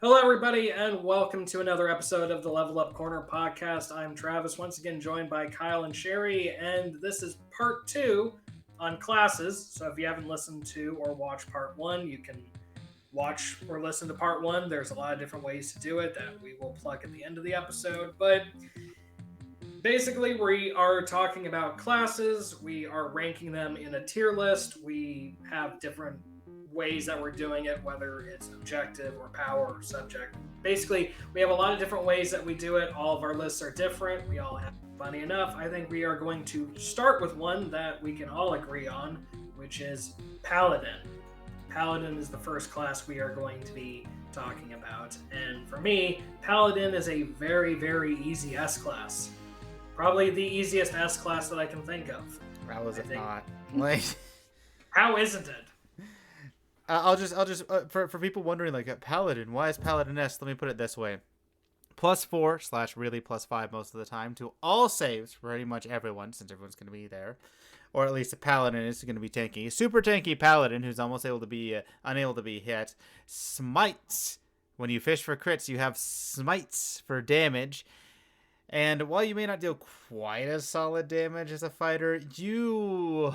Hello, everybody, and welcome to another episode of the Level Up Corner podcast. I'm Travis, once again joined by Kyle and Sherry, and this is part two on classes. So if you haven't listened to or watched part one, you can watch or listen to part one. There's a lot of different ways to do it that we will plug at the end of the episode, but basically, we are talking about classes. We are ranking them in a tier list. We have different ways that we're doing it, whether it's objective or power or subject. Basically, we have a lot of different ways that we do it. All of our lists are different. We all have funny enough. I think we are going to start with one that we can all agree on, which is Paladin. Paladin is the first class we are going to be talking about. And for me, Paladin is a very, very easy S class. Probably the easiest S class that I can think of. How is it not? Like, how isn't it? I'll just for people wondering, like, Paladin, why is Paladin S? Let me put it this way: +4 / really +5 most of the time to all saves for pretty much everyone, since everyone's going to be there, or at least the Paladin is going to be tanky. Super tanky Paladin who's almost unable to be hit. Smites. When you fish for crits, you have smites for damage. And while you may not deal quite as solid damage as a fighter, you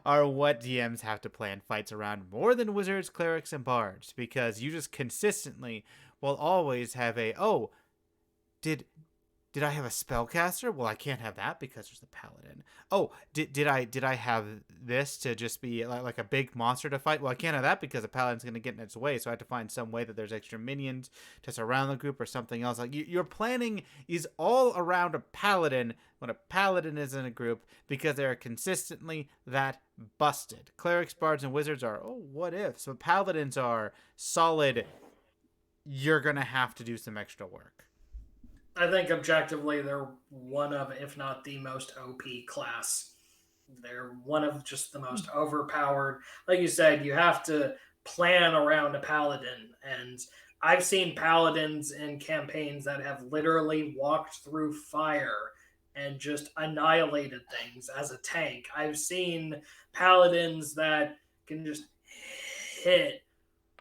are what DMs have to plan fights around more than wizards, clerics, and bards, because you just consistently will always have did I have a spellcaster? Well, I can't have that because there's the paladin. Oh, did I have this to just be like a big monster to fight? Well, I can't have that because the paladin's going to get in its way, so I have to find some way that there's extra minions to surround the group or something else. Like, your planning is all around a paladin when a paladin is in a group, because they're consistently that busted. Clerics, bards, and wizards are, what if? So paladins are solid. You're going to have to do some extra work. I think objectively they're one of, if not the most OP class. They're one of just the most overpowered. Like you said, you have to plan around a paladin. And I've seen paladins in campaigns that have literally walked through fire and just annihilated things as a tank. I've seen paladins that can just hit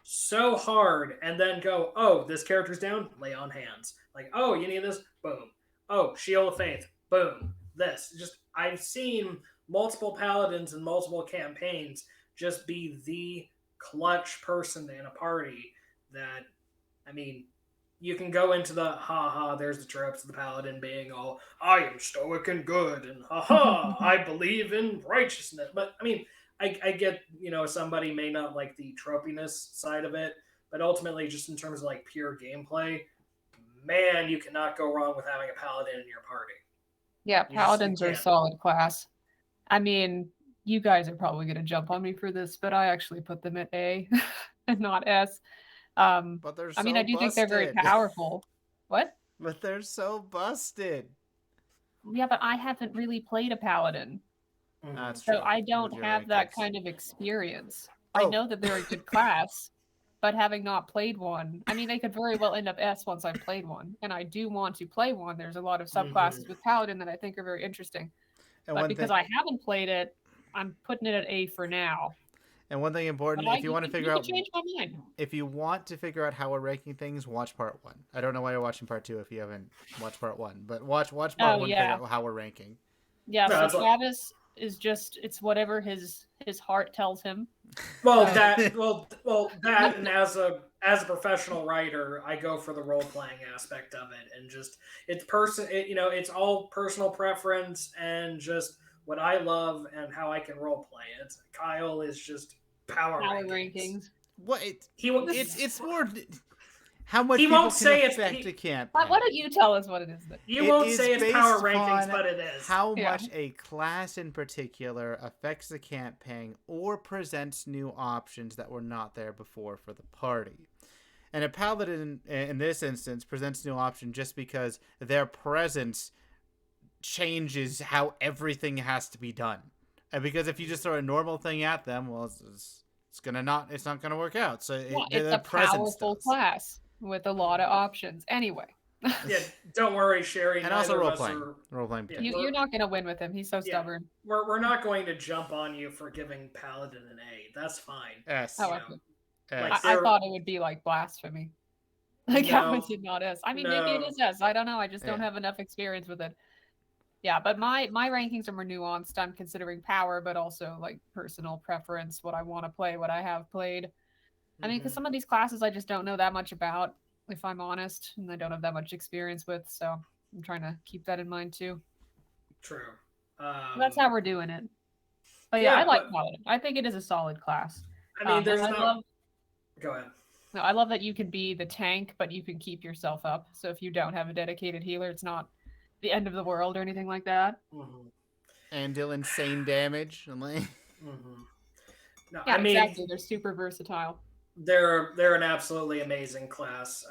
so hard and then go, oh, this character's down, lay on hands. Like, oh, you need this, boom. Oh, Shield of Faith, boom. This. Just, I've seen multiple paladins in multiple campaigns just be the clutch person in a party that, I mean, you can go into the there's the tropes of the paladin being all, I am stoic and good, and I believe in righteousness. But, I mean, I get, somebody may not like the tropiness side of it, but ultimately, just in terms of like pure gameplay, man, you cannot go wrong with having a paladin in your party. Yeah, paladins are a solid class. I mean, you guys are probably going to jump on me for this, but I actually put them at A and not S. But they're so I do think they're very powerful. What? But they're so busted. Yeah, but I haven't really played a paladin. That's so true. I don't have that kind of experience. I know that they're a good class, but having not played one, I mean, they could very well end up S once I've played one, and I do want to play one. There's a lot of subclasses with paladin that I think are very interesting. But because I haven't played it, I'm putting it at A for now. And one thing important, if you want to figure out, change my mind. If you want to figure out how we're ranking things, watch part 1. I don't know why you're watching part 2 if you haven't watched part 1, but watch part 1 to figure out how we're ranking. Yeah, so Travis is just, it's whatever his heart tells him. Well, that and as a professional writer, I go for the role playing aspect of it, and just it's all personal preference and just what I love and how I can role play it. Kyle is just power rankings. What it's more how much he people won't can say affect a campaign. Why don't you tell us what it is? You won't say it's power rankings, but it is. How much a class in particular affects the campaign or presents new options that were not there before for the party. And a paladin, in this instance, presents new option just because their presence changes how everything has to be done. And because if you just throw a normal thing at them, well, it's not gonna work out. So it's a powerful class with a lot of options. Anyway. Yeah, don't worry, Sherry. And also role playing. You're not going to win with him. He's so stubborn. We're not going to jump on you for giving Paladin an A. That's fine. Yes. I thought it would be like blasphemy. Like, how No, is it not S? I mean, maybe it no. is S. I don't know. I just don't Yeah. have enough experience with it. Yeah, but my rankings are more nuanced. I'm considering power, but also like personal preference, what I want to play, what I have played. I mean, because Hmm. some of these classes I just don't know that much about, if I'm honest, and I don't have that much experience with. So I'm trying to keep that in mind too. True. That's how we're doing it. But yeah, I Yeah, like but Paladin. I think it is a solid class. I mean, And there's I no. love Go ahead. no, I love that you can be the tank, but you can keep yourself up. So if you don't have a dedicated healer, it's not the end of the world or anything like that. Hmm. And deal insane damage. I'm like, Hmm. No, Yeah, I mean, exactly. They're super versatile. they're an absolutely amazing class.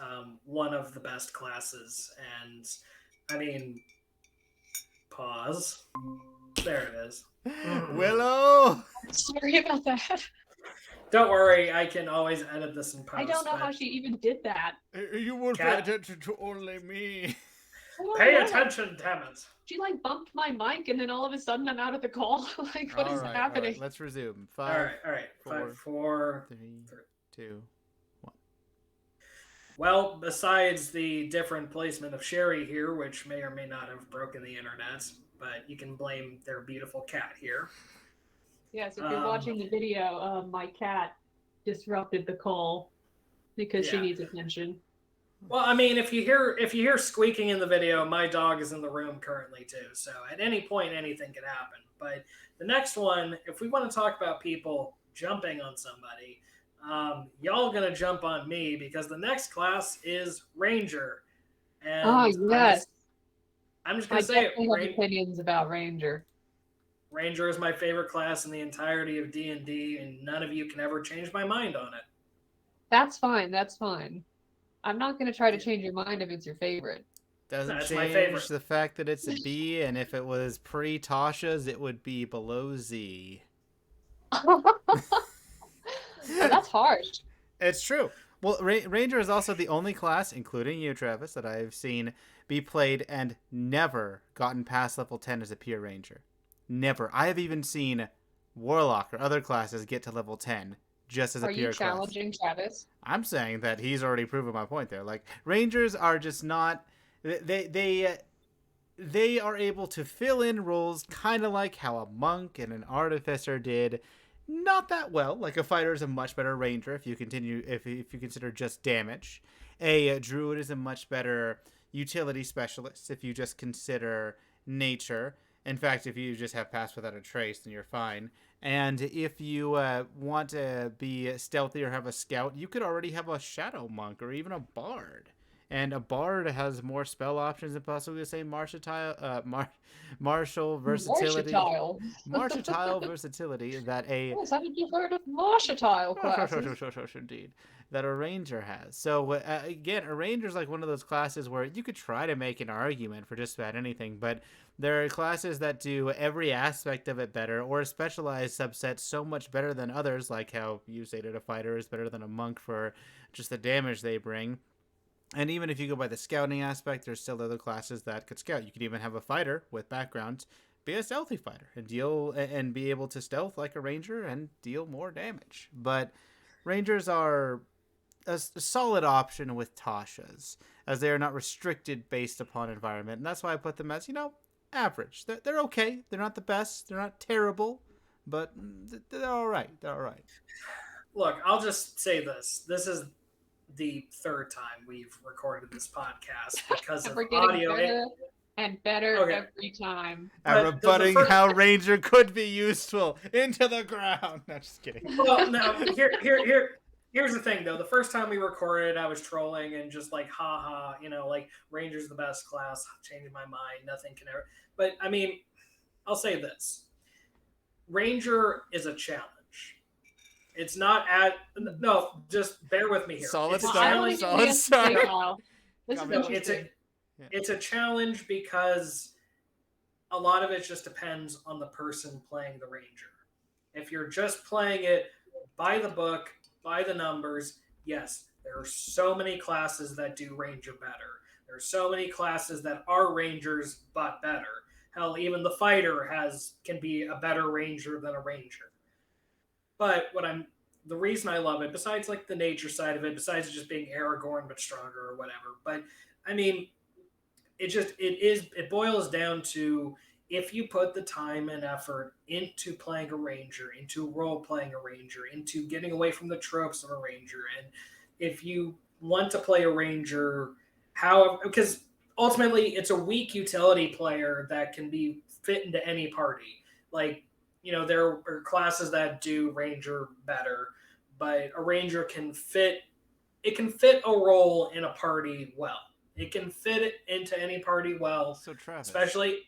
One of the best classes, and I mean, pause. There it is. Willow. Sorry about that. Don't worry, I can always edit this in I don't post. know how But she even did that. You will pay Cat, attention to only me. I don't pay know. attention, damn it! She like bumped my mic and then all of a sudden I'm out of the call. Like, what All is right, happening? let's resume. All Five, right, all right. four, 5, 4, three, 3. two. Well, besides the different placement of Sherry here, which may or may not have broken the internet, but you can blame their beautiful cat here. Yes, if you're watching the video, my cat disrupted the call because she Yeah. needs attention. Well, I mean, if you hear squeaking in the video, my dog is in the room currently too. So at any point, anything could happen. But the next one, if we want to talk about people jumping on somebody, y'all gonna jump on me because the next class is Ranger, Oh and yes, I'm just I gonna say it. definitely have opinions about Ranger. Ranger is my favorite class in the entirety of D&D, and none of you can ever change my mind on it. That's fine. That's fine. I'm not going to try to change your mind if it's your favorite. Doesn't That's my change favorite. the fact that it's a B, and if it was pre-Tasha's, it would be below Z. That's harsh. It's true. Well, Ranger is also the only class, including you, Travis, that I've seen be played and never gotten past level 10 as a pure Ranger. Never. I have even seen Warlock or other classes get to level 10 just as a Are pure you class. challenging Travis? I'm saying that he's already proven my point there. Like, Rangers are just not... They are able to fill in roles kind of like how a monk and an artificer did. Not that well. Like a fighter is a much better ranger if you consider just damage. A druid is a much better utility specialist if you just consider nature. In fact, if you just have pass without a trace, then you're fine. And if you want to be stealthy or have a scout, you could already have a shadow monk or even a bard. And a bard has more spell options than possibly the same martial versatility. Martial versatility that a Yes, haven't you heard of Martial classes? indeed that a ranger has. So again, a ranger is like one of those classes where you could try to make an argument for just about anything, but there are classes that do every aspect of it better, or a specialized subset so much better than others, like how you say that a fighter is better than a monk for just the damage they bring. And even if you go by the scouting aspect, there's still other classes that could scout. You could even have a fighter with background be a stealthy fighter and be able to stealth like a ranger and deal more damage. But rangers are a solid option with Tasha's, as they are not restricted based upon environment. And that's why I put them as, average. They're okay. They're not the best. They're not terrible, but they're all right. They're all right. Look, I'll just say this. This is the third time we've recorded this podcast because And of we're getting audio. better and better Okay. every time. And But rebutting how Ranger could be useful into the ground. No, just kidding. Well, no. Here's the thing, though. The first time we recorded, I was trolling and just like, haha, like Ranger's the best class. Changing my mind. Nothing can ever. But I mean, I'll say this: Ranger is a challenge. It's not at no. Just bear with me here. Solid It's a start. challenge. Solid start. This is No, interesting. it's a challenge because a lot of it just depends on the person playing the ranger. If you're just playing it by the book, by the numbers, yes, there are so many classes that do ranger better. There are so many classes that are rangers but better. Hell, even the fighter can be a better ranger than a ranger. But what I'm the reason I love it, besides like the nature side of it, besides just being Aragorn but stronger or whatever. But I mean, it boils down to if you put the time and effort into playing a ranger, into role playing a ranger, into getting away from the tropes of a ranger, and if you want to play a ranger, how because ultimately it's a weak utility player that can be fit into any party. Like there are classes that do ranger better, but a ranger can fit a role in a party well. It can fit it into any party well, So Travis, especially.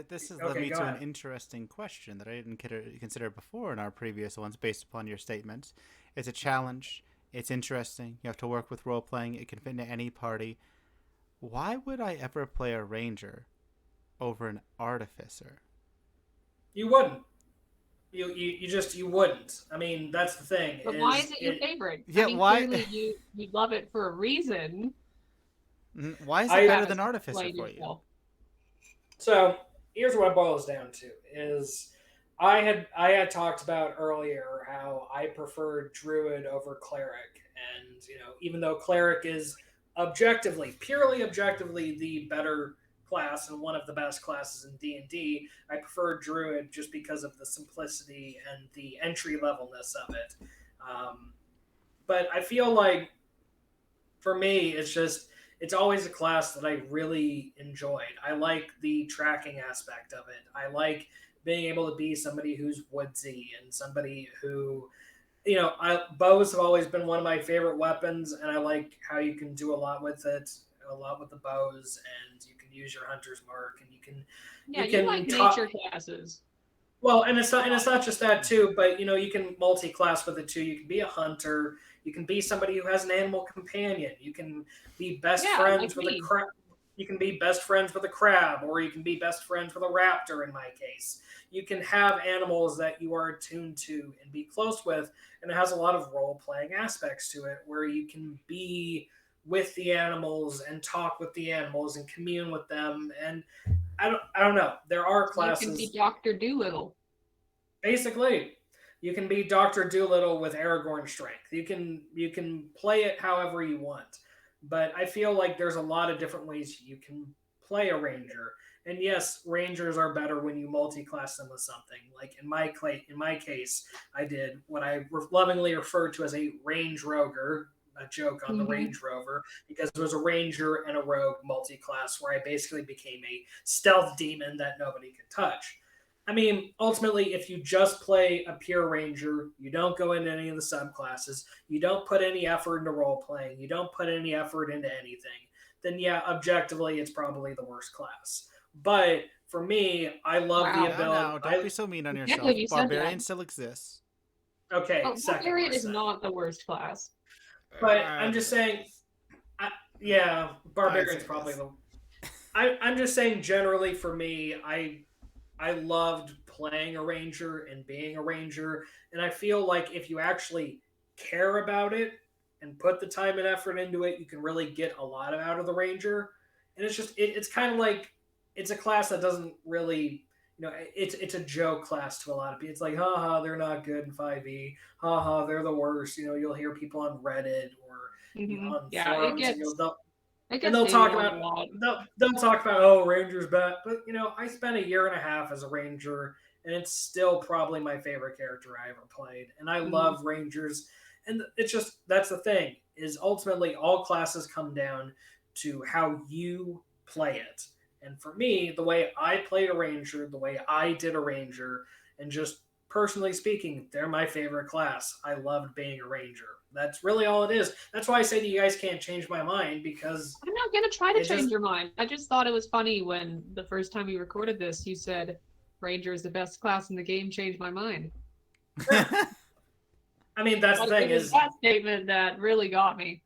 this has led Okay, me go to an ahead. interesting question that I didn't consider before in our previous ones, based upon your statements. It's a challenge. It's interesting. You have to work with role playing. It can fit into any party. Why would I ever play a ranger over an artificer? You wouldn't. You wouldn't. I mean, that's the thing. But why is Is it your it? favorite? I Yeah, mean, why? clearly you love it for a reason. Why is it I better Travis, than artificer explain for you? yourself. So here's what it boils down to: is I had talked about earlier how I prefer druid over cleric, and even though cleric is purely objectively the better class and one of the best classes in D&D, I prefer druid just because of the simplicity and the entry levelness of it. Um, but I feel like for me, it's always a class that I really enjoyed. I like the tracking aspect of it. I like being able to be somebody who's woodsy and somebody who, bows have always been one of my favorite weapons, and I like how you can do a lot with it, a lot with the bows, and you can use your hunter's mark, and you can Yeah, you you can like talk. nature classes. Well, and it's not just that too, but you can multi-class with it too. You can be a hunter. You can be somebody who has an animal companion. You can be best Yeah, friends like with a me. crab. You can be best friends with a crab, or you can be best friends with a raptor. In my case, you can have animals that you are attuned to and be close with, and it has a lot of role-playing aspects to it, where you can be with the animals and talk with the animals and commune with them. And I don't know. There are So you can be classes. Dr. Doolittle. Basically, you can be Doctor Doolittle with Aragorn strength. You can play it however you want, but I feel like there's a lot of different ways you can play a ranger. And yes, rangers are better when you multi-class them with something. Like in my case, I did what I lovingly referred to as a range roger, a joke on the Hmm. Range Rover, because it was a ranger and a rogue multi-class where I basically became a stealth demon that nobody could touch. I mean, ultimately, if you just play a pure ranger, you don't go into any of the subclasses, you don't put any effort into role playing, you don't put any effort into anything, then yeah, objectively, it's probably the worst class. But for me, I love the Wow. Now, ability. now, don't be so mean on I can't believe yourself. you said that. Barbarian still exists. Okay, Oh, second Barbarian is worst then. not the worst class. But I'm I'd just say saying, yes. yeah, I'd barbarian's say probably yes. the. I'm just saying generally for me, I loved playing a ranger and being a ranger, and I feel like if you actually care about it and put the time and effort into it, you can really get a lot out of the ranger. And it's kind of like it's a class that doesn't really. It's a joke class to a lot of people. It's like, haha, they're not good in 5e. Haha, they're the worst. You'll hear people on Reddit or on Yeah, it forums, and gets it and gets they'll hated talk on about a lot. they'll talk about, oh, Rangers bad, but I spent a year and a half as a Ranger, and it's still probably my favorite character I ever played, and I Mhm. love Rangers, and it's just that's the thing is ultimately all classes come down to how you play it, and for me, the way I played a Ranger, the way I did a Ranger, and just personally speaking, they're my favorite class. I loved being a Ranger. That's really all it is. That's why I say to you guys can't change my mind because I'm not gonna try to it change just your mind. I just thought it was funny when the first time we recorded this, you said Ranger is the best class in the game. Changed my mind. yeah. I mean, that's the But thing it was is that statement that really got me.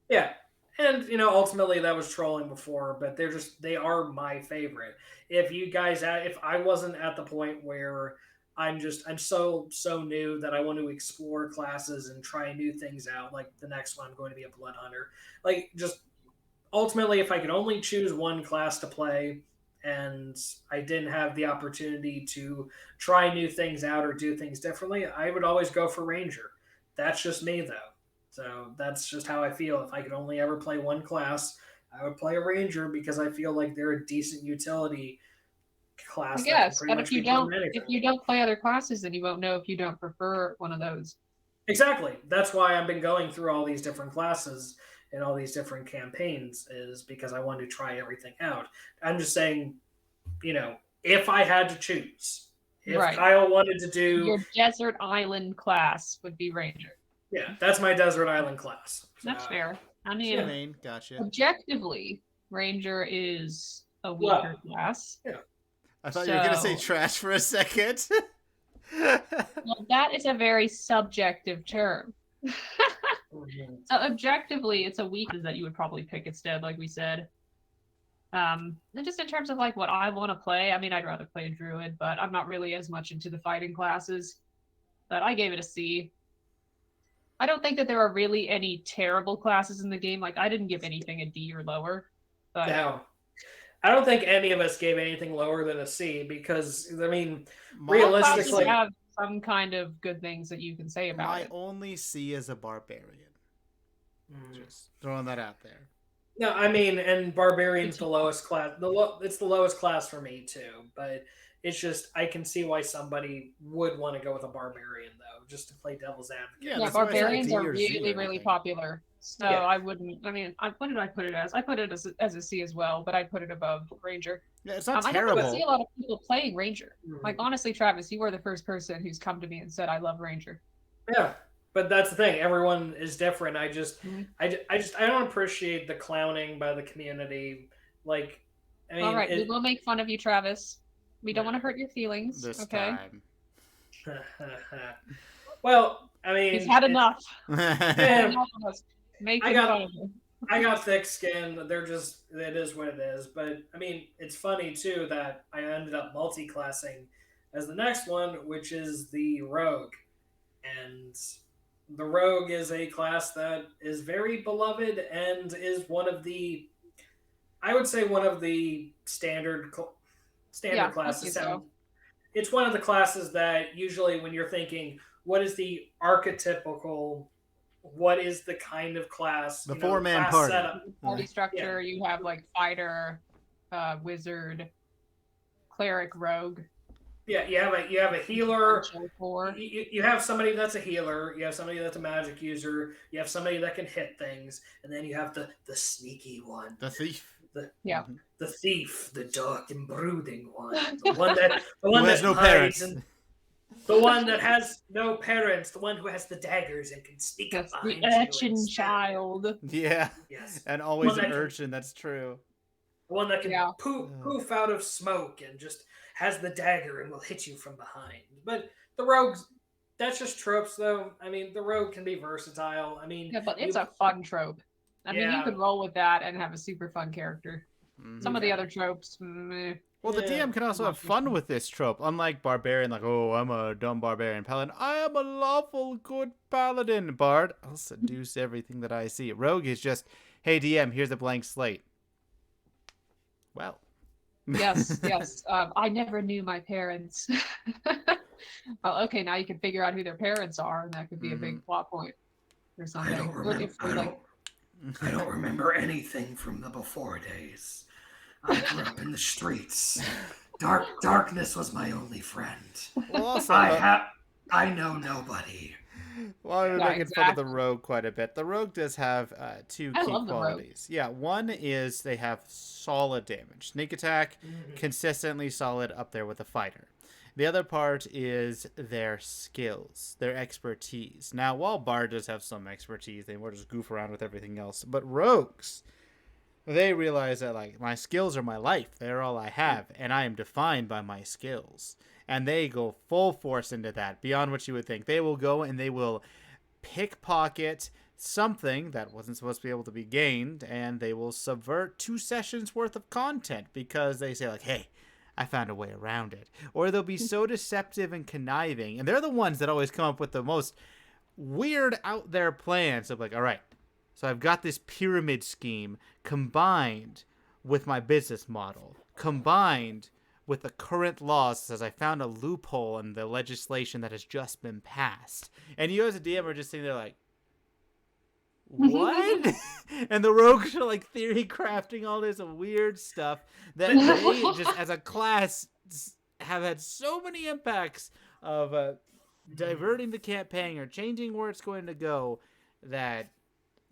yeah. And ultimately that was trolling before, but they are my favorite. If I wasn't at the point where I'm so new that I want to explore classes and try new things out, like the next one I'm going to be a blood hunter. Like just ultimately if I could only choose one class to play and I didn't have the opportunity to try new things out or do things differently, I would always go for Ranger. That's just me, though. So that's just how I feel. If I could only ever play one class, I would play a Ranger because I feel like they're a decent utility I class that can guess, pretty but much be put in anything. if you don't play other classes, then you won't know if you don't prefer one of those. Exactly. That's why I've been going through all these different classes and all these different campaigns, is because I wanted to try everything out. I'm just saying, if I had to choose, if Right. Kyle wanted to do, Your desert island class would be Ranger. yeah, that's my desert island class. That's fair. I Yeah, mean, Main, gotcha. objectively, Ranger is a Well, weaker class. yeah. I thought you were gonna say So- trash for a second. Well, that is a very subjective term. So objectively, it's a weakness that you would probably pick instead, like we said. And just in terms of like what I want to play, I mean, I'd rather play a druid, but I'm not really as much into the fighting classes. But I gave it a C. I don't think that there are really any terrible classes in the game. Like I didn't give anything a D or lower. But No. I don't think any of us gave anything lower than a C because, I mean, My- all classes realistically, have some kind of good things that you can say about My it. only C is a barbarian. Just throwing that out there. no, I mean, and Barbarian's the lowest class. It's the lowest class for me too, but it's just I can see why somebody would want to go with a Barbarian though, just to play devil's advocate. Yeah, Yeah, that's why I said barbarians D are or Z or really, really anything. popular. So Yeah. I wouldn't. I mean, what did I put it as? I put it as a C as well, but I put it above Ranger. Yeah, it's not I don't really see terrible. a lot of people playing Ranger. Mhm. Like honestly, Travis, you were the first person who's come to me and said, "I love Ranger." Yeah, but that's the thing. Everyone is different. Mhm. I don't appreciate the clowning by the community. Like, I mean, All right, we will make fun of you, Travis. We don't Yeah. want to hurt your feelings. This Okay, time. well, I mean, he's had enough. Yeah. Enough of us making I got- fun of him. I got thick skin. It is what it is. But I mean, it's funny too that I ended up multi-classing as the next one, which is the rogue, and the rogue is a class that is very beloved and is one of the, I would say, one of the standard Yeah, I classes. think so. It's one of the classes that usually, when you're thinking, what is the archetypical, what is the kind of class, The the four-man class party. setup. Party structure. You have like fighter, wizard, cleric, rogue. Yeah, you have a healer. archer, four. You have somebody that's a healer. You have somebody that's a magic user. You have somebody that can hit things, and then you have the sneaky one, The thief. Yeah. Mhm. the thief, the dark and brooding one, the one that Who has no hides parents. and the one that has no parents, the one who has the daggers and can sneak up That's behind the you and urchin stab. child. Yeah. Yes, And always Well, an that can- urchin, that's true. the one that can Yeah. poof out of smoke and just has the dagger and will hit you from behind. But the rogues, that's just tropes, though. I mean, the rogue can be versatile. I mean, Yeah, but it's you- a fun trope. I mean, you Yeah. could roll with that and have a super fun character. Mhm. Some of the Yeah. other tropes, meh. Well, the Yeah. DM can also have fun with this trope. Unlike Barbarian, like, oh, I'm a dumb Barbarian Paladin. I am a lawful good Paladin. Bard, I'll seduce everything that I see. Rogue is just, hey, DM, here's a blank slate. Well. Yes, yes. I never knew my parents. Well, okay, now you can figure out who their parents are, and that could be a big plot point or something. Or if they're like, I don't remember anything from the before days. I grew up in the streets. Darkness was my only friend. Well, also, I know nobody. well, we're Yeah, making fun of the exactly. rogue quite a bit. The rogue does have two I key love the rogue. qualities. Yeah, one is they have solid damage. Sneak attack, Mm-hmm. consistently solid up there with the fighter. The other part is their skills, their expertise. Now, while Bard does have some expertise, they more just goof around with everything else. But rogues, they realize that, like, my skills are my life. They're all I have, and I am defined by my skills. And they go full force into that, beyond what you would think. They will go and they will pickpocket something that wasn't supposed to be able to be gained, and they will subvert 2 sessions worth of content because they say, like, hey, I found a way around it. Or they'll be so deceptive and conniving, and they're the ones that always come up with the most weird out there plans of, like, all right, so I've got this pyramid scheme combined with my business model. combined with the current laws, says I found a loophole in the legislation that has just been passed. And you as a DM are just sitting there like, what? And the rogues are like theory crafting all this weird stuff that they just as a class have had so many impacts of diverting the campaign or changing where it's going to go that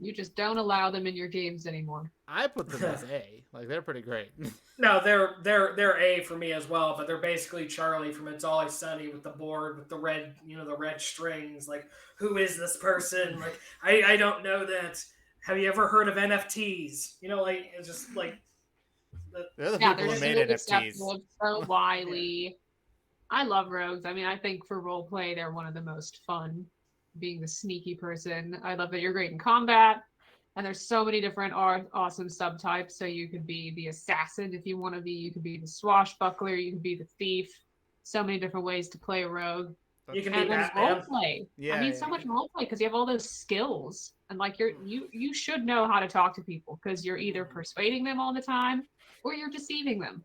You just don't allow them in your games anymore. I put them as A. Like, they're pretty great. No, they're A for me as well, but they're basically Charlie from It's Always Sunny with the board with the red, the red strings. Like, who is this person? Like, I don't know that. Have you ever heard of NFTs? Like it's just like They're the people who made NFTs. So wily. I love rogues. I mean, I think for role play, they're one of the most fun. Being the sneaky person, I love that you're great in combat. And there's so many different awesome subtypes. So you could be the assassin if you want to be. You could be the swashbuckler. You could be the thief. So many different ways to play a rogue. You can be role play. Yeah, I mean, so much role play because you have all those skills, and like you should know how to talk to people because you're either persuading them all the time or you're deceiving them.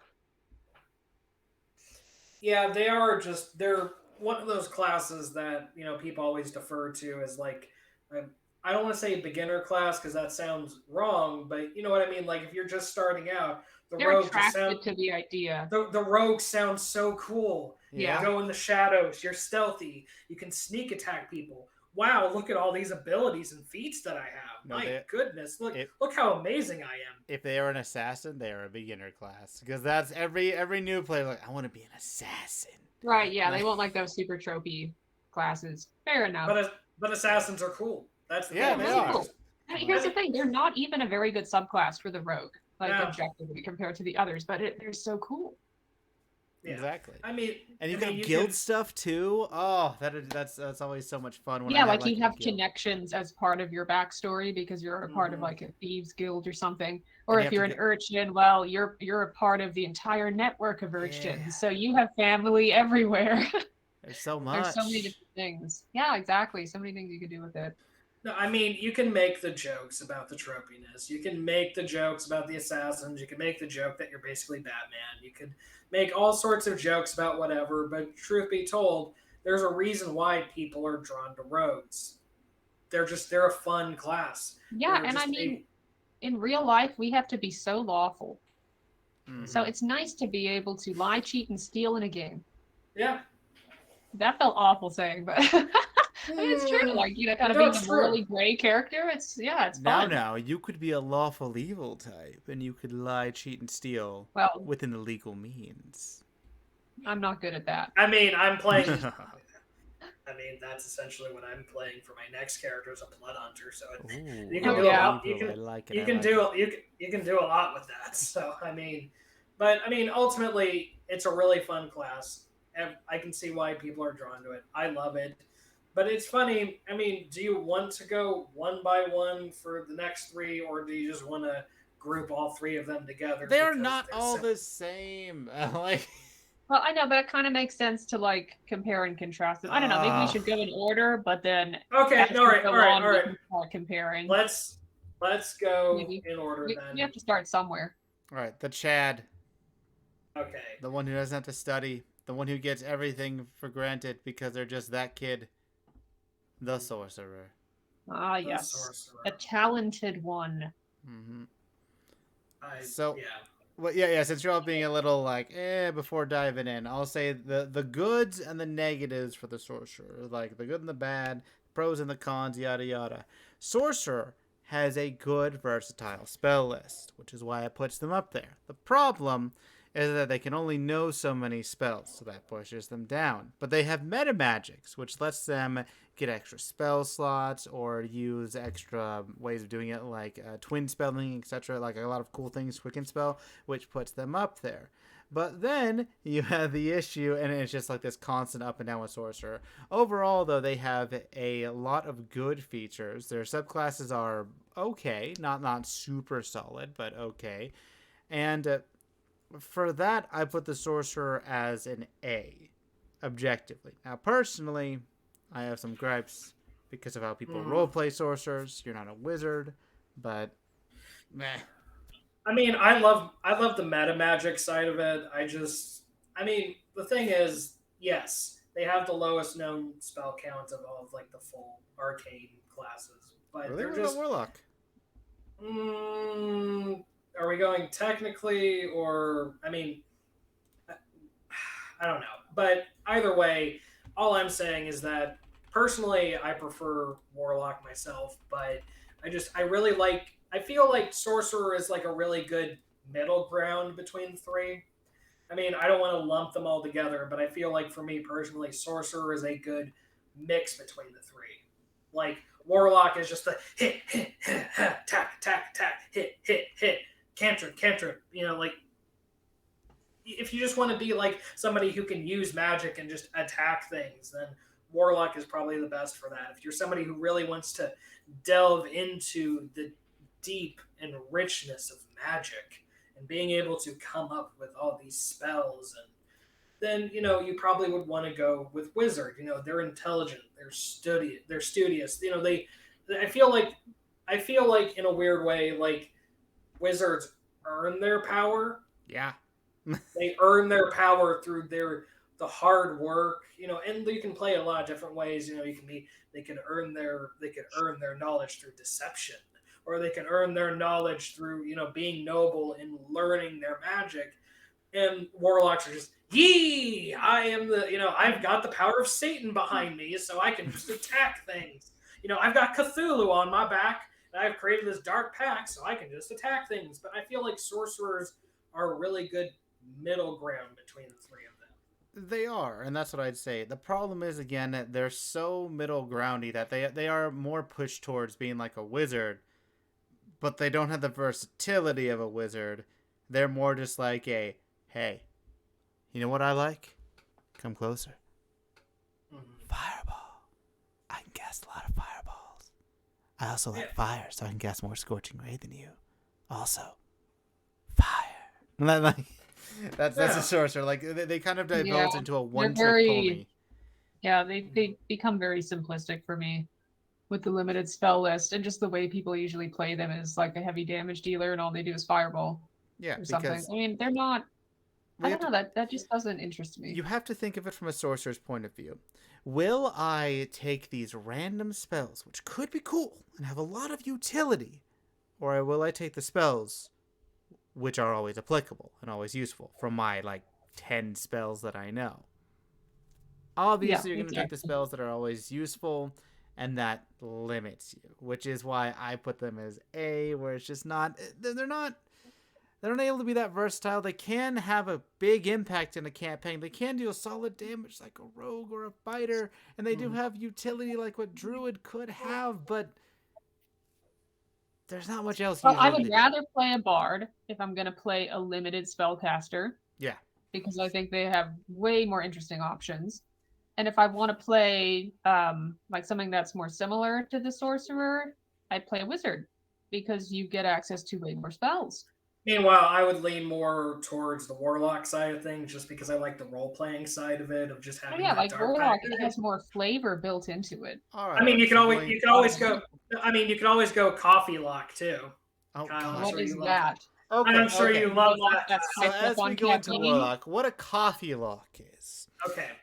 Yeah, they're one of those classes that people always defer to as like I don't want to say beginner class because that sounds wrong, but you know what I mean. Like if you're just starting out, they're rogue attracted to the idea. The rogue sounds so cool. Yeah, you go in the shadows. You're stealthy. You can sneak attack people. Wow, look at all these abilities and feats that I have. My goodness, look how amazing I am. If they are an assassin, they are a beginner class because that's every new player like I want to be an assassin. Right? Yeah, they won't like those super tropey classes. Fair enough. But assassins are cool. That's the thing. They are. Cool. Here's the thing: they're not even a very good subclass for the rogue, objectively compared to the others. But they're so cool. Yeah. Exactly. I mean, and you got guild stuff too. Oh, that's always so much fun. When you have connections as part of your backstory because you're a part of like a thieves guild or something. Or if you're an urchin, well, you're a part of the entire network of urchins. Yeah. So you have family everywhere. There's so much. There's so many different things. Yeah, exactly. So many things you could do with it. No, I mean, you can make the jokes about the tropiness. You can make the jokes about the assassins. You can make the joke that you're basically Batman. You could make all sorts of jokes about whatever, but truth be told, there's a reason why people are drawn to rogues. They're a fun class. Yeah, and I mean, in real life, we have to be so lawful. Mm-hmm. So it's nice to be able to lie, cheat, and steal in a game. Yeah. That felt awful saying, but it's true. Like, kind of being a morally gray character. It's fun. Now, you could be a lawful evil type, and you could lie, cheat, and steal within the legal means. I'm not good at that. I mean, I'm playing. I mean, that's essentially what I'm playing for my next character is a blood hunter. So you can do a lot. You can do a lot with that. So ultimately, it's a really fun class. I can see why people are drawn to it. I love it. But it's funny. I mean, do you want to go one by one for the next three, or do you just want to group all three of them together? They're not all the same. Well, I know, but it kind of makes sense to compare and contrast them. I don't know. Maybe we should go in order, but then all right. Comparing. Let's go in order. Then we have to start somewhere. All right, the Chad. Okay. The one who doesn't have to study. The one who gets everything for granted because they're just that kid. The sorcerer. Ah, yes. A talented one. Mm-hmm. Since you're all being a little before diving in, I'll say the goods and the negatives for the sorcerer. Like the good and the bad, pros and the cons, yada yada. Sorcerer has a good versatile spell list, which is why it puts them up there. The problem is that they can only know so many spells, so that pushes them down. But they have meta magics, which lets them get extra spell slots or use extra ways of doing it, like twin spelling, etc. Like a lot of cool things Quicken Spell, which puts them up there. But then you have the issue, and it's just like this constant up and down with Sorcerer. Overall, though, they have a lot of good features. Their subclasses are okay, not super solid, but okay. And for that, I put the Sorcerer as an A, objectively. Now, personally, I have some gripes because of how people roleplay sorcerers. You're not a wizard, but meh. I mean, I love the meta magic side of it. I mean, the thing is, yes, they have the lowest known spell count of all of like the full arcane classes, but Really? they're What about just. Warlock? Mm, are we going technically, or I mean, I don't know. But either way, all I'm saying is that personally, I prefer Warlock myself, but I really like. I feel like Sorcerer is like a really good middle ground between the three. I mean, I don't want to lump them all together, but I feel like for me personally, Sorcerer is a good mix between the three. Like Warlock is just the hit, attack, attack, attack, hit, cantrip, cantrip. Like if you just want to be like somebody who can use magic and just attack things, then Warlock is probably the best for that. If you're somebody who really wants to delve into the deep and richness of magic and being able to come up with all these spells, and then you probably would want to go with Wizard. They're intelligent, they're studious. I feel like in a weird way, like wizards earn their power. Yeah. They earn their power through the hard work, and you can play it a lot of different ways. They could earn their knowledge through deception, or they can earn their knowledge through being noble and learning their magic. And warlocks are just, yee, I've got the power of Satan behind me, so I can just attack things. I've got Cthulhu on my back, and I've created this dark pact, so I can just attack things. But I feel like sorcerers are a really good middle ground between the three of them. They are, and that's what I'd say. The problem is again that they're so middle groundy that they are more pushed towards being like a wizard, but they don't have the versatility of a wizard. They're more just like a hey, you know what I like? Come closer. Mm-hmm. Fireball. I can cast a lot of fireballs. I also like fire, so I can cast more scorching ray than you. Also, fire. That's a sorcerer. Like they kind of divulge into a one-trick pony. Yeah, they become very simplistic for me with the limited spell list, and just the way people usually play them is like a heavy damage dealer, and all they do is fireball. Yeah, or something. because I mean, they're not. I don't know. That just doesn't interest me. You have to think of it from a sorcerer's point of view. Will I take these random spells, which could be cool and have a lot of utility, or will I take the spells, which are always applicable and always useful, from my 10 spells that I know? Obviously, you're going to take the spells that are always useful, and that limits you, which is why I put them as A, where it's just not. They're not able to be that versatile. They can have a big impact in a campaign. They can deal solid damage like a rogue or a fighter, and they do have utility like what druid could have, but there's not much else. Well, I would rather play a bard if I'm going to play a limited spellcaster. Yeah. Because I think they have way more interesting options. And if I want to play something that's more similar to the sorcerer, I'd play a wizard because you get access to way more spells. Meanwhile, I would lean more towards the warlock side of things, just because I like the role playing side of it, of just having. Dark warlock, it has more flavor built into it. All right, I mean, you can always go. I mean, you can always go coffee lock too. Oh, Kyle, what is that? Okay, I'm sure you love that. So as we go into warlock, what a coffee lock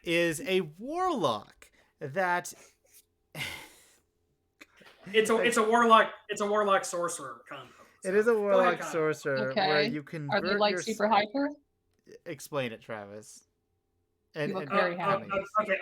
is a warlock that it's a warlock sorcerer combo. So it is a warlock sorcerer where you can. Are they like super hyper? Explain it, Travis. You look very happy.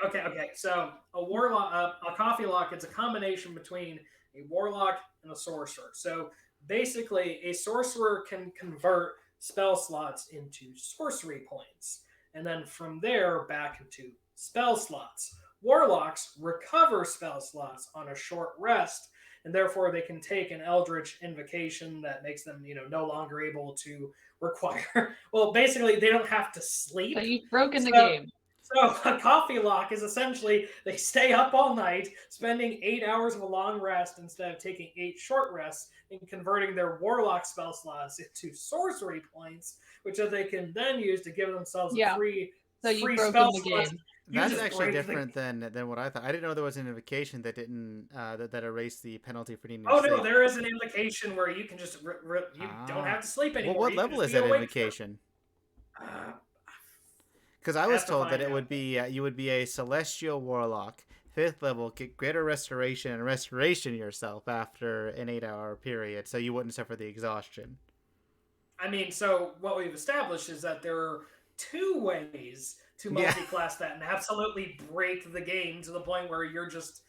Okay. So a coffee lock. It's a combination between a warlock and a sorcerer. So basically, a sorcerer can convert spell slots into sorcery points, and then from there back into spell slots. Warlocks recover spell slots on a short rest, and therefore they can take an eldritch invocation that makes them, no longer able to require. Well, basically, they don't have to sleep. So you've broken the game. So a coffee lock is essentially they stay up all night, spending 8 hours of a long rest instead of taking 8 short rests, and converting their warlock spell slots into sorcery points, which they can then use to give themselves a free spell slot You That's just actually break the. different than what I thought. I didn't know there was an invocation that didn't that erased the penalty for needing to Oh no, sleep. there is an invocation where you can just you don't have Ah, to sleep well, anymore. what You can level just is be that awake for. invocation? Uh, Because I I was have to told that find it out. would be you would be a celestial warlock, 5th level, get greater restoration and restoration yourself after an 8-hour period, so you wouldn't suffer the exhaustion. I mean, so what we've established is that there are two ways to Yeah. multi-class that and absolutely break the game to the point where you're just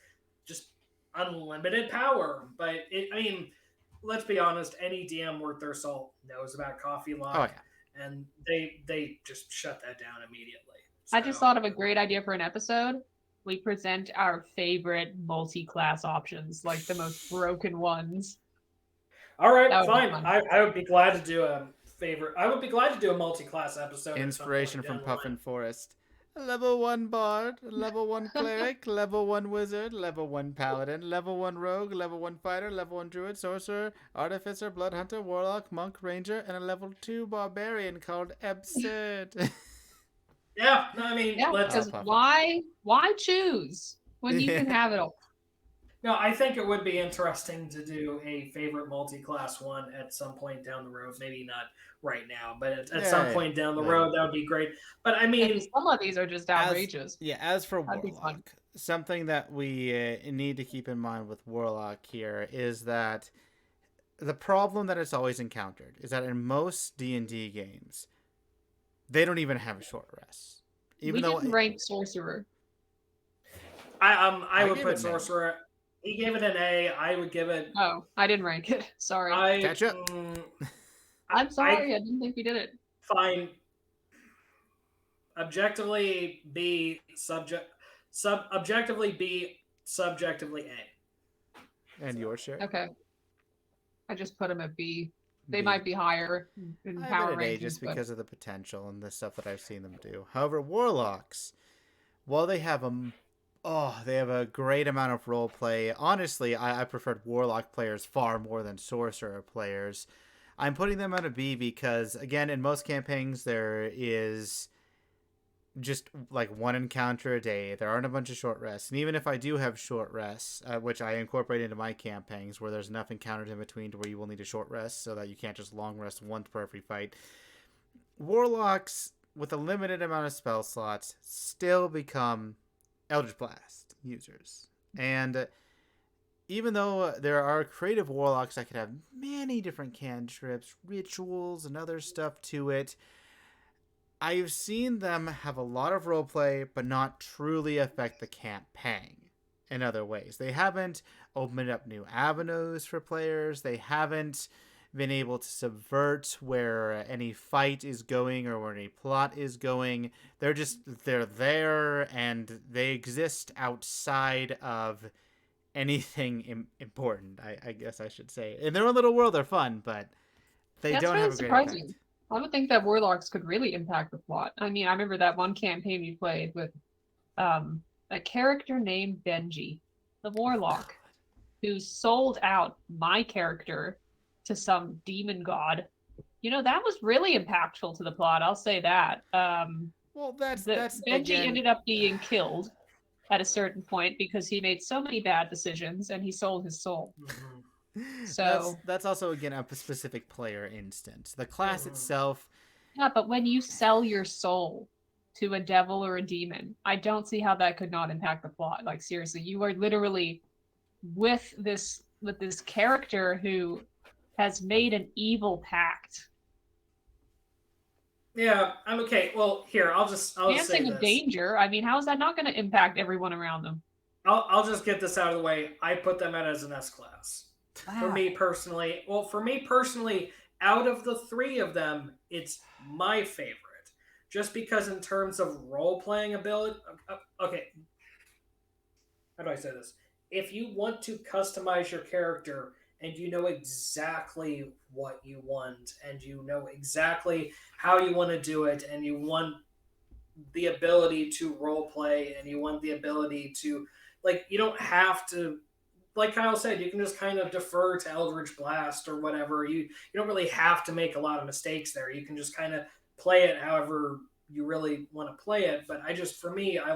unlimited power. But I mean, let's be honest. Any DM worth their salt knows about coffee Oh lock, yeah. and they just shut that down immediately. I just So, thought of a great idea for an episode. We present our favorite multi-class options, like the most broken ones. all right, That would be fine. fun. I would be glad to do a favorite. I would be glad to do a multi-class episode at some Inspiration point from down the line. Puffin Forest. Level 1 bard, level 1 cleric, level 1 wizard, level 1 paladin, level 1 rogue, level 1 fighter, level 1 druid, sorcerer, artificer, blood hunter, warlock, monk, ranger, and a level 2 barbarian called Absurd. Yeah, no, I mean, Yeah, let's. Oh, because Puffin. why choose when you Yeah. can have it all? No, I think it would be interesting to do a favorite multi-class one at some point down the road. Maybe not right now, but at some Yeah, point down the later. road, that would be great. But I Yeah, 'cause mean, some of these are just outrageous. As for That'd be fun. warlock, something that we need to keep in mind with warlock here is that the problem that it's always encountered is that in most D&D games, they don't even have a short rest. We didn't rank sorcerer. I I would gave put it an A. sorcerer. He gave it an A. I would give it. Oh, I didn't rank it. Sorry. I. Catch up. I'm I sorry. I didn't think we did it. find objectively B objectively B subjectively A. And So, your share? Okay. I just put them at B. They B. might be higher in I power have it at A rankings, just but because of the potential and the stuff that I've seen them do. However, warlocks, while they have they have a great amount of role play. Honestly, I preferred warlock players far more than sorcerer players. I'm putting them at a B because, again, in most campaigns, there is just like one encounter a day. There aren't a bunch of short rests. And even if I do have short rests, which I incorporate into my campaigns where there's enough encounters in between to where you will need a short rest so that you can't just long rest once per every fight, warlocks with a limited amount of spell slots still become Eldritch Blast users. And even though there are creative warlocks that could have many different cantrips, rituals, and other stuff to it, I've seen them have a lot of roleplay, but not truly affect the campaign in other ways. They haven't opened up new avenues for players. They haven't been able to subvert where any fight is going or where any plot is going. They're there and they exist outside of anything important, I guess I should say. In their own little world, they're fun, but they that's don't really have a great surprising. impact. I would think that warlocks could really impact the plot. I mean, I remember that one campaign we played with a character named Benji, the warlock, who sold out my character to some demon god. You know, that was really impactful to the plot. I'll say that. Well, that's Benji again. ended up being killed at a certain point because he made so many bad decisions and he sold his soul. mhm, So That's also again a specific player instance. The class itself, yeah, but when you sell your soul to a devil or a demon, I don't see how that could not impact the plot. Like seriously, you are literally with this character who has made an evil pact. Yeah, I'm okay. Well, here I'll just say Dancing in this. danger. I mean, how is that not going to impact everyone around them? I'll just get this out of the way. I put them at as an S class. For Wow. me personally, out of the three of them, it's my favorite. Just because, in terms of role playing ability, okay, how do I say this? If you want to customize your character and you know exactly what you want and you know exactly how you want to do it and you want the ability to role play and you want the ability to, like, you don't have to, like Kyle said, you can just kind of defer to Eldritch Blast or whatever. You don't really have to make a lot of mistakes there. You can just kind of play it however you really want to play it. But for me, I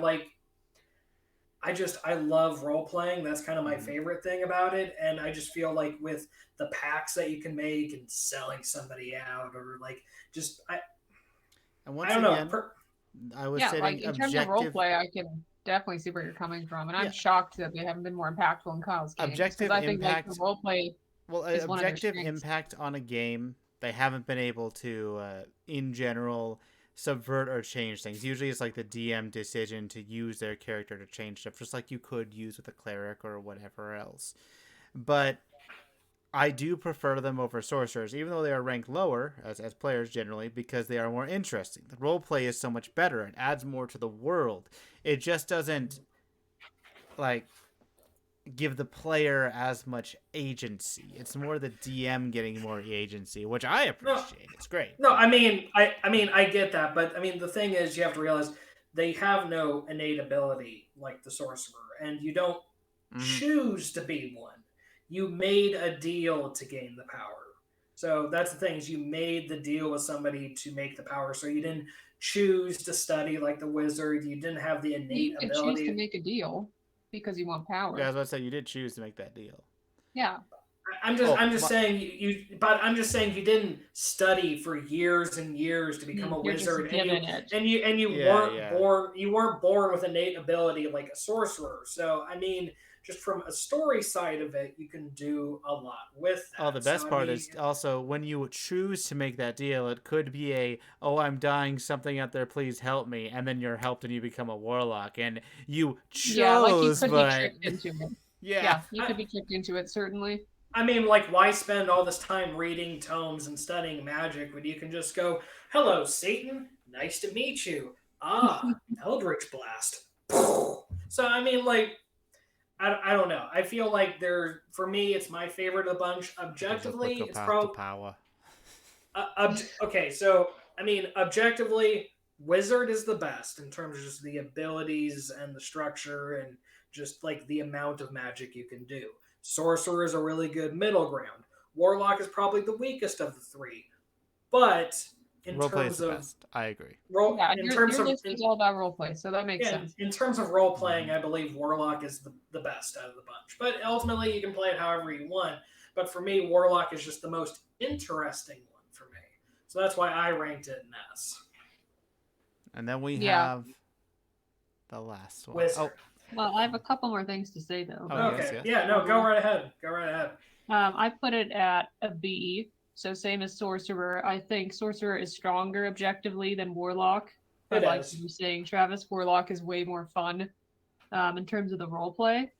love role playing. That's kind of my Mhm. favorite thing about it. And I just feel like with the packs that you can make and selling somebody out, or like just And I once don't know. again, I was Yeah, like saying in terms of role objective. play, I can definitely see where you're coming from, and I'm Yeah, shocked that they haven't been more impactful in Kyle's games because objective I think like the impact. role play Well, is one of their objective strengths. impact on a game. They haven't been able to, in general, subvert or change things. Usually, it's like the DM decision to use their character to change stuff, just like you could use with a cleric or whatever else. But I do prefer them over sorcerers, even though they are ranked lower as players generally, because they are more interesting. The role play is so much better. It adds more to the world. It just doesn't like give the player as much agency. It's more the DM getting more agency, which I No, appreciate. It's great. no. I get that, but I mean, the thing is, you have to realize they have no innate ability like the sorcerer, and you don't Mm-hmm. choose to be one. You made a deal to gain the power. So that's the thing is you made the deal with somebody to make the power. So you didn't choose to study like the wizard. You didn't have the innate You could choose to ability. make a deal because you want Yeah, I power. was about to say you did choose to make that deal. Yeah, Oh, I'm just my, saying but I'm just saying you didn't study for years and years to become a you're just wizard, and given it. yeah, yeah. you weren't born with innate ability like a sorcerer. So I mean, just from a story side of it, you can do a lot with Oh, the that. So best I part mean, is also when you choose to make that deal, it could be oh, I'm dying, something out there, please help me. And then you're helped and you become a warlock. And you Yeah, like you chose, could be but tricked into it. yeah. Yeah, you could be tricked into it, certainly. I mean, like, why spend all this time reading tomes and studying magic when you can just go, "Hello, Satan. Nice to meet you. Ah, Eldritch Blast." So I mean, like, I don't know. I feel like for me, it's my favorite of the bunch. There's a Objectively, quicker it's path to probably power. okay. So I mean, objectively, Wizard is the best in terms of just the abilities and the structure and just like the amount of magic you can do. Sorcerer is a really good middle ground. Warlock is probably the weakest of the three, but in Roleplay is terms the of best. I agree. Yeah, and your list is all about roleplay, so that makes yeah, sense. in terms of role playing, Mm-hmm. I believe Warlock is the best out of the bunch. But ultimately, you can play it however you want. But for me, Warlock is just the most interesting one for me. So that's why I ranked it in S. And then we Yeah. have the last one. Wizard. Well, I have a couple more things to say though. Oh, Okay. yes. Yeah, no, go right ahead. Go right ahead. I put it at a B, so same as Sorcerer. I think Sorcerer is stronger objectively than Warlock, but It like is. you were saying, Travis, Warlock is way more fun in terms of the role play.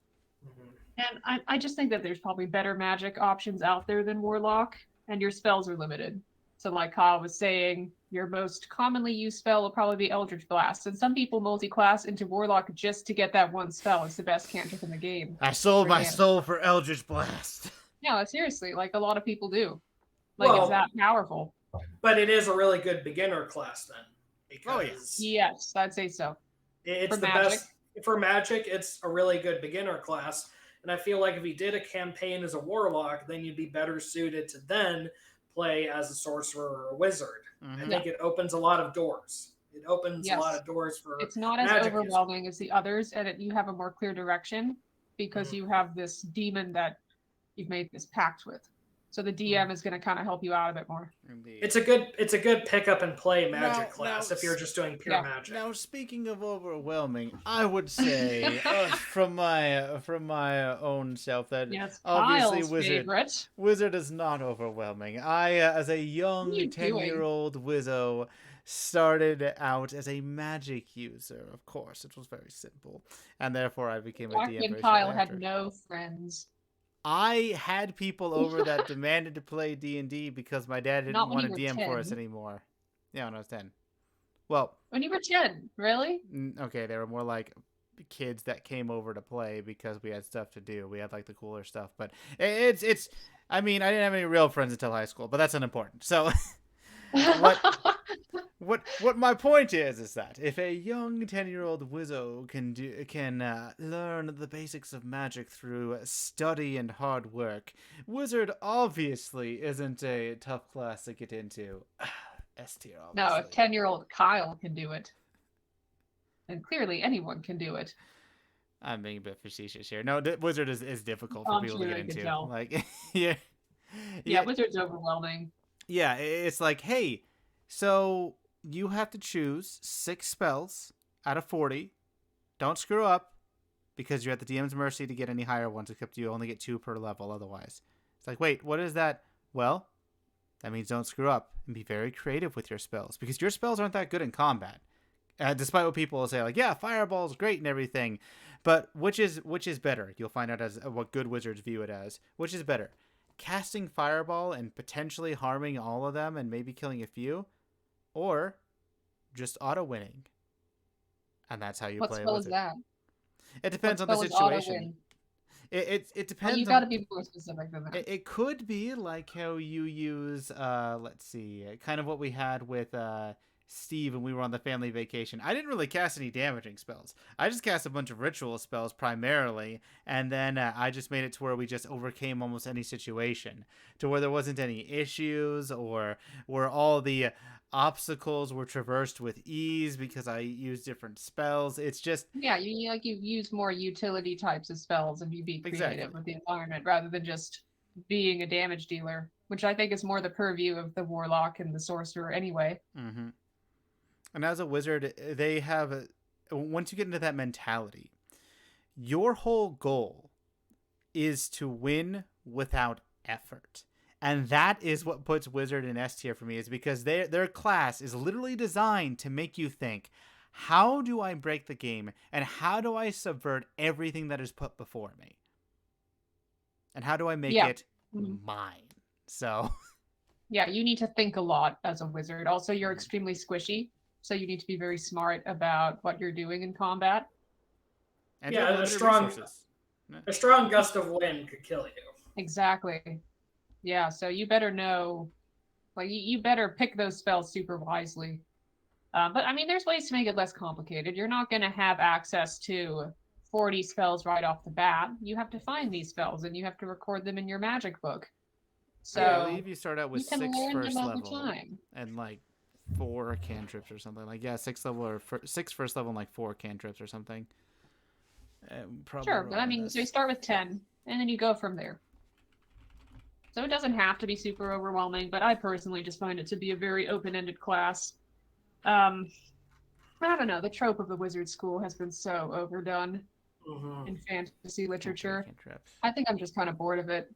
Mhm. And I just think that there's probably better magic options out there than Warlock, and your spells are limited. So, like Kyle was saying, your most commonly used spell will probably be Eldritch Blast, and some people multi-class into Warlock just to get that one spell. It's the best cantrip in the game. I sold For my damage. soul for Eldritch Blast. No, seriously, like a lot of people do. Like it's Well, that powerful. but it is a really good beginner class then, Oh, yeah. because Yes, I'd say so. it's For the magic. best for magic. It's a really good beginner class, and I feel like if you did a campaign as a warlock, then you'd be better suited to then play as a sorcerer or a wizard. I Mm-hmm. think it opens a lot of doors. It opens a lot Yes. of doors for It's not as magic overwhelming as the others, and you have a more clear direction because Mhm. you have this demon that you've made this pact with. So the DM Mm-hmm. is going to kind of help you out a bit more. Indeed. It's a good pick up and play magic class if you're just doing pure Yeah. magic. Now, speaking of overwhelming, I would say from my own self that Yes, obviously Kyle's favorite. Wizard is not overwhelming. I, as a What are young you doing? 10-year-old Wizzo, started out as a magic user. Of course, it was very simple, and therefore I became a Back DM when very Kyle shortly had after. no friends. I had people over that demanded to play D&D because my dad Not didn't when want you to were DM for us 10. anymore. Yeah, when I was 10. Well, When you were 10, really? okay, they were more like kids that came over to play because we had stuff to do. We had like the cooler stuff, but it's. I mean, I didn't have any real friends until high school, but that's unimportant. So, what my point is that if a young 10-year-old Wizzo can learn the basics of magic through study and hard work, Wizard obviously isn't a tough class to get into. S tier, No, obviously. if 10-year-old Kyle can do it, then clearly anyone can do it. I'm being a bit facetious here. No, Wizard is difficult for I'm people to sure get I could into. tell. Like, yeah, Yeah, yeah, Wizard's overwhelming. yeah. It's like, hey, so you have to choose 6 spells out of 40. Don't screw up because you're at the DM's mercy to get any higher ones, except you only get 2 per level otherwise. It's like, wait, what is that? Well, that means don't screw up and be very creative with your spells because your spells aren't that good in combat. Despite what people will say, like, yeah, fireball's great and everything, but which is better? You'll find out as what good wizards view it as. Which is better, casting fireball and potentially harming all of them and maybe killing a few, or just auto winning, and that's how you What play a spell is wizard. that? It What depends on the spell is auto situation. win? It Well, you depends got to on. be more specific than that. It could be like how you use, let's see, kind of what we had with Steve when we were on the family vacation. I didn't really cast any damaging spells. I just cast a bunch of ritual spells primarily, and then I just made it to where we just overcame almost any situation, to where there wasn't any issues or where all the obstacles were traversed with ease because I used different spells. It's just Yeah, you use more utility types of spells and you be creative exactly. with the environment rather than just being a damage dealer, which I think is more the purview of the warlock and the sorcerer anyway. Mm-hmm. And as a wizard, they have once you get into that mentality, your whole goal is to win without effort. And that is what puts Wizard in S tier for me, is because their class is literally designed to make you think, how do I break the game and how do I subvert everything that is put before me? And how do I make Yeah. it mine? So Yeah, you need to think a lot as a wizard. Also, you're extremely squishy, so you need to be very smart about what you're doing in combat. and you have Yeah, limited resources. a strong gust of wind could kill you. Exactly. Yeah, so you better know, like, you better pick those spells super wisely. But I mean, there's ways to make it less complicated. You're not going to have access to 40 spells right off the bat. You have to find these spells and you have to record them in your magic book. So I believe you start out with you can 6 learn first them over level time. and like 4 cantrips or something. Like, yeah, 6 level or 6 first level and like 4 cantrips or something. Sure, but I mean, so you start with 10 and then you go from there. So it doesn't have to be super overwhelming, but I personally just find it to be a very open-ended class. I don't know, the trope of the wizard school has been so overdone in fantasy literature. I think I'm just kind of bored of it,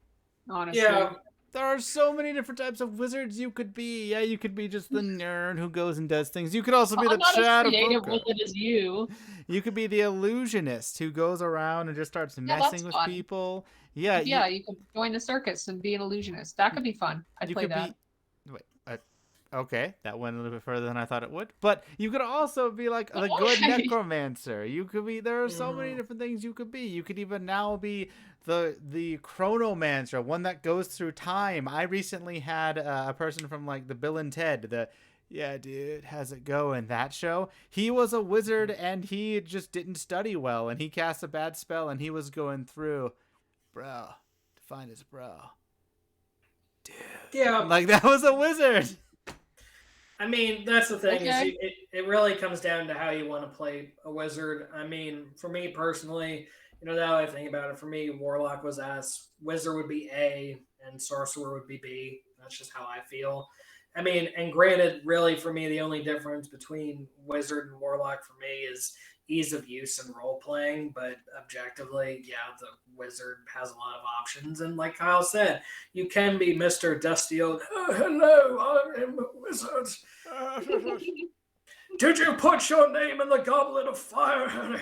honestly. Yeah, there are so many different types of wizards you could be. Yeah, you could be just the nerd who goes and does things. You could also be I'm the not as creative chatterboca. with it as you. You could be the illusionist who goes around and just starts messing with fun. people. Yeah, you could join the circus and be an illusionist. That could be fun. I'd play that. Wait, okay, that went a little bit further than I thought it would. But you could also be like the good necromancer. You could be. There are so many different things you could be. You could even now be the chronomancer, one that goes through time. I recently had a person from like the Bill and Ted, yeah, dude, how's it going? That show. He was a wizard and he just didn't study well, and he cast a bad spell, and he was going through, bro, to find his bro. Dude, yeah, like that was a wizard. I mean, that's the thing. Okay. Is it really comes down to how you want to play a wizard. I mean, for me personally, now I think about it, for me, Warlock was S, Wizard would be A, and Sorcerer would be B. That's just how I feel. I mean, and granted, really for me, the only difference between Wizard and Warlock for me is ease of use and role playing. But objectively, yeah, the Wizard has a lot of options. And like Kyle said, you can be Mr. Dusty Old, oh, hello, I am a wizard. Did you put your name in the goblet of fire, honey?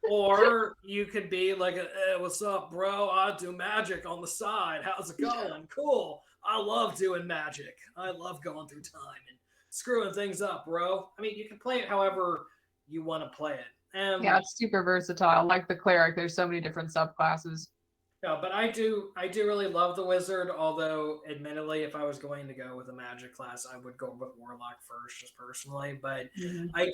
Or you could be like, hey, what's up, bro? I do magic on the side. How's it going? Cool. I love doing magic. I love going through time and screwing things up, bro. I mean, you can play it however you want to play it. Yeah, it's super versatile. Like the cleric, there's so many different subclasses. No, but I do really love the wizard. Although, admittedly, if I was going to go with a magic class, I would go with warlock first, just personally. But I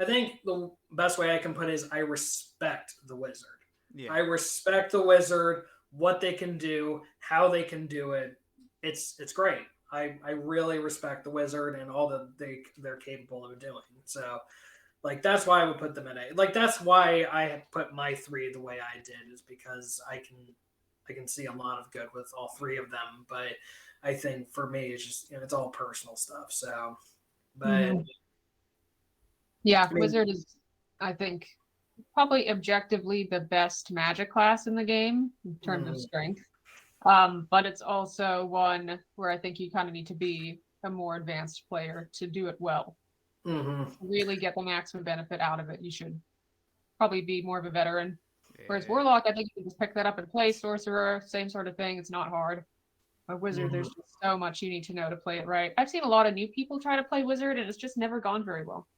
think the best way I can put it is I respect the wizard. Yeah. I respect the wizard, what they can do, how they can do it. it's great. I really respect the wizard and all that they're capable of doing. So like that's why I would put them in A. Like that's why I put my three the way I did is because I can see a lot of good with all three of them. But I think for me it's just it's all personal stuff. So but Mhm. Yeah, I mean wizard is, I think, probably objectively the best magic class in the game in terms of mm, strength. But it's also one where I think you kind of need to be a more advanced player to do it well. mm-hmm. Really get the maximum benefit out of it. You should probably be more of a veteran. Whereas Yeah. Warlock, I think you can just pick that up and play. Sorcerer, same sort of thing. It's not hard. A Wizard, Mm-hmm. there's just so much you need to know to play it right. I've seen a lot of new people try to play Wizard, and it's just never gone very well.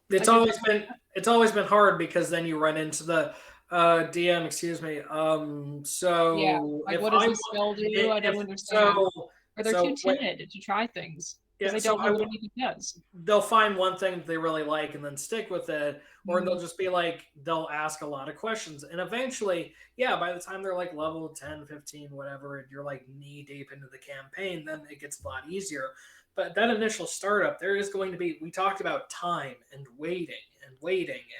It's Like, always been it's always been hard because then you run into the DM. Excuse me. yeah, So like if what does I this spell do? I if don't understand. so Or they're too so wait, timid to try things because yeah. they So don't know what anything does. they'll find one thing that they really like and then stick with it, or Mhm. they'll just be like they'll ask a lot of questions and eventually, yeah, by the time they're like level 10, 15, whatever, and you're like knee deep into the campaign, then it gets a lot easier. But that initial startup, there is going to be, we talked about time and waiting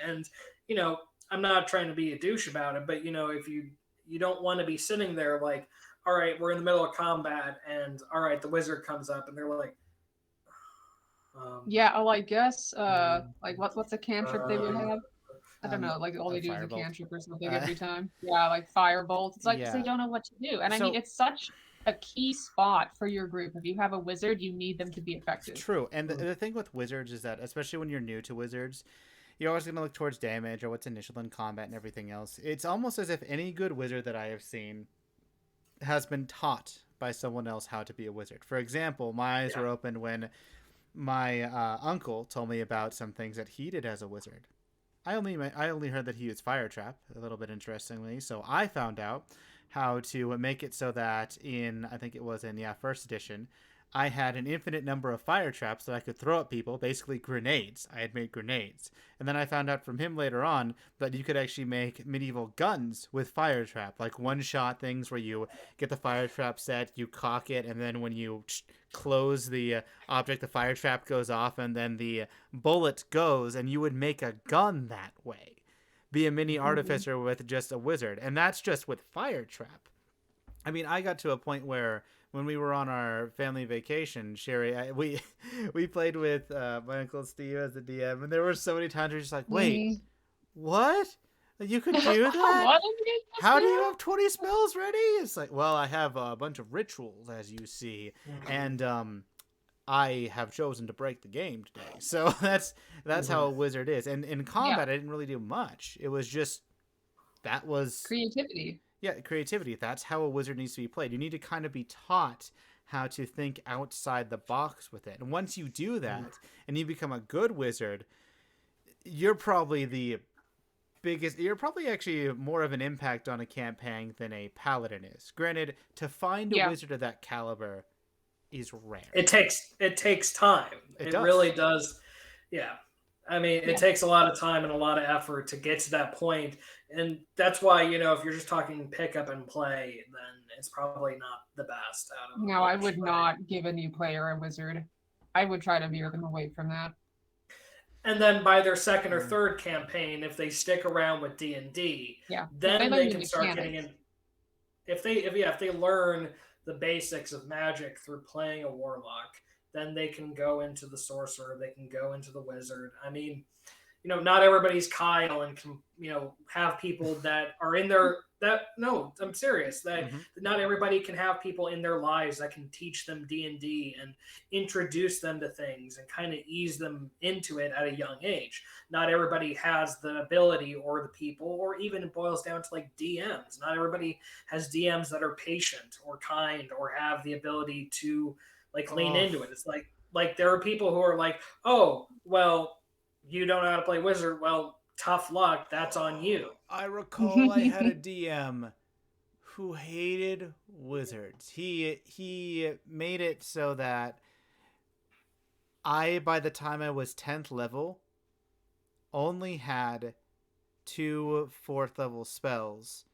and you know I'm not trying to be a douche about it, but if you don't want to be sitting there like, all right, we're in the middle of combat and all right, the wizard comes up and they're like, um, Yeah, oh, I guess, mm, like what's a cantrip they would uh, have? I don't know, like all A they do is a firebolt. cantrip or something Uh, every time. Yeah, like firebolt. It's like because they yeah. don't know what to do. And I mean, So it's such a key spot for your group. If you have a wizard, you need them to be it's effective. true. And the thing with wizards is that, especially when you're new to wizards, you're always going to look towards damage or what's initial in combat and everything else. It's almost as if any good wizard that I have seen has been taught by someone else how to be a wizard. For example, my eyes yeah. were opened when my uncle told me about some things that he did as a wizard. I only heard that he used fire trap a little bit interestingly, so I found out how to make it so that in I think it was in first edition, I had an infinite number of fire traps that I could throw at people, basically grenades. I had made grenades. And then I found out from him later on that you could actually make medieval guns with fire trap, like one shot things where you get the fire trap set, you cock it, and then when you close the object, the fire trap goes off, and then the bullet goes, and you would make a gun that way. Be a mini Mhm. artificer with just a wizard, and that's just with fire trap. I mean, I got to a point where when we were on our family vacation, Sherry, we played with my uncle Steve as the DM, and there were so many times where you're just like, wait, Mhm. what? You could do that? What did you just How do you do? have 20 spells ready? It's like, well, I have a bunch of rituals, as you see, Mm-hmm. and I have chosen to break the game today. So that's how a wizard is. And in Yeah, combat, I didn't really do much. It was just that was creativity. yeah, creativity. That's how a wizard needs to be played. You need to kind of be taught how to think outside the box with it. And once you do that and you become a good wizard, you're probably the biggest you're probably actually more of an impact on a campaign than a paladin is. Granted, to find a Yeah, wizard of that caliber is rare. It takes time. It It really does. does. Yeah. I mean, it yeah. takes a lot of time and a lot of effort to get to that point, and that's why if you're just talking pick up and play, then it's probably not the best out of a No, I bunch. would not give a new player a wizard. I would try to veer them away from that. And then by their second or Mm. third campaign, if they stick around with D&D, Yeah, if they then learn they the can start getting mechanics. in. If they learn the basics of magic through playing a warlock, then they can go into the sorcerer, they can go into the wizard. I mean, not everybody's Kyle and can, have people that are in their that no, I'm serious. That Mm-hmm. not everybody can have people in their lives that can teach them D&D and introduce them to things and kind of ease them into it at a young age. Not everybody has the ability or the people, or even it boils down to like DMs. Not everybody has DMs that are patient or kind or have the ability to like lean Oh, into it. It's like there are people who are like, oh, well, you don't know how to play wizard. Well, tough luck. That's on you. I recall I had a DM who hated wizards. He made it so that by the time I was 10th level, only had two fourth level spells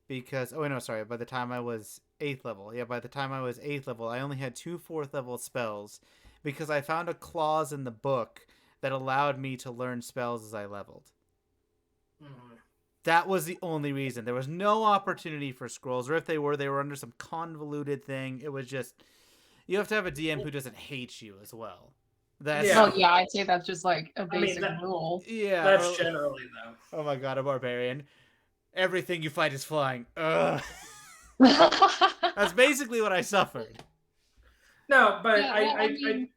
because oh no, sorry, by the time I was 8th level. Yeah, by the time I was 8th level, I only had 2 4th level spells because I found a clause in the book that allowed me to learn spells as I leveled. Mhm. That was the only reason. There was no opportunity for scrolls, or if they were under some convoluted thing. It was just, you have to have a DM who doesn't hate you as well. That's Yeah. Well, yeah, I'd say that's just like a I mean, basic rule. yeah. that's generally though. Oh my god, a barbarian. Everything you fight is flying. Ugh. That's basically what I suffered. No, but Yeah, well, I mean,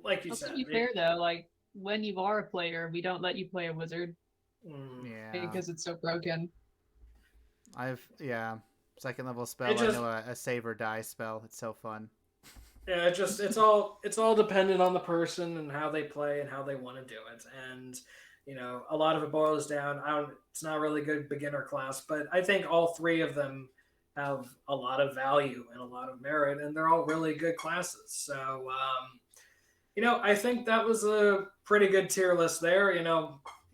like you let's said, be fair though. Like when you are a player, we don't let you play a wizard Yeah. because it's so broken. Second level spell. It just- I know a save or die spell. It's so fun. Yeah, it's all dependent on the person and how they play and how they want to do it. And a lot of it boils down. It's not really good beginner class, but I think all three of them have a lot of value and a lot of merit, and they're all really good classes. So, I think that was a pretty good tier list there.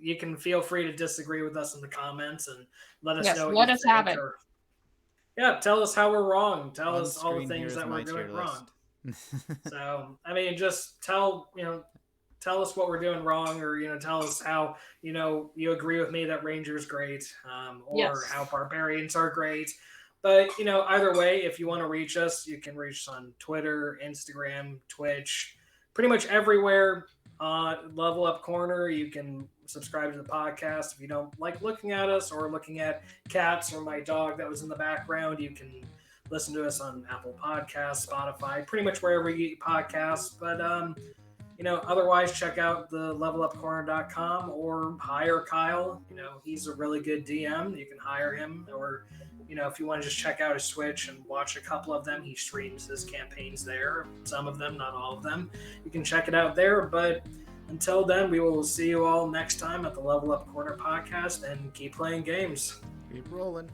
You can feel free to disagree with us in the comments and let us know what let you us think. have it. Or, yeah, tell us how we're wrong. Tell On us all the screen here things is that my we're doing tier wrong. list. So, I mean, just tell us what we're doing wrong, or tell us how you agree with me that Ranger's great, or Yes. how Barbarians are great. But either way, if you want to reach us, you can reach us on Twitter, Instagram, Twitch, pretty much everywhere. Level Up Corner. You can subscribe to the podcast if you don't like looking at us or looking at cats or my dog that was in the background. You can listen to us on Apple Podcasts, Spotify, pretty much wherever you get podcasts. But otherwise check out the levelupcorner.com or hire Kyle. He's a really good DM. You can hire him, or if you want to just check out his Twitch and watch a couple of them, he streams his campaigns there. Some of them, not all of them. You can check it out there. But until then, we will see you all next time at the Level Up Corner podcast, and keep playing games. Keep rolling.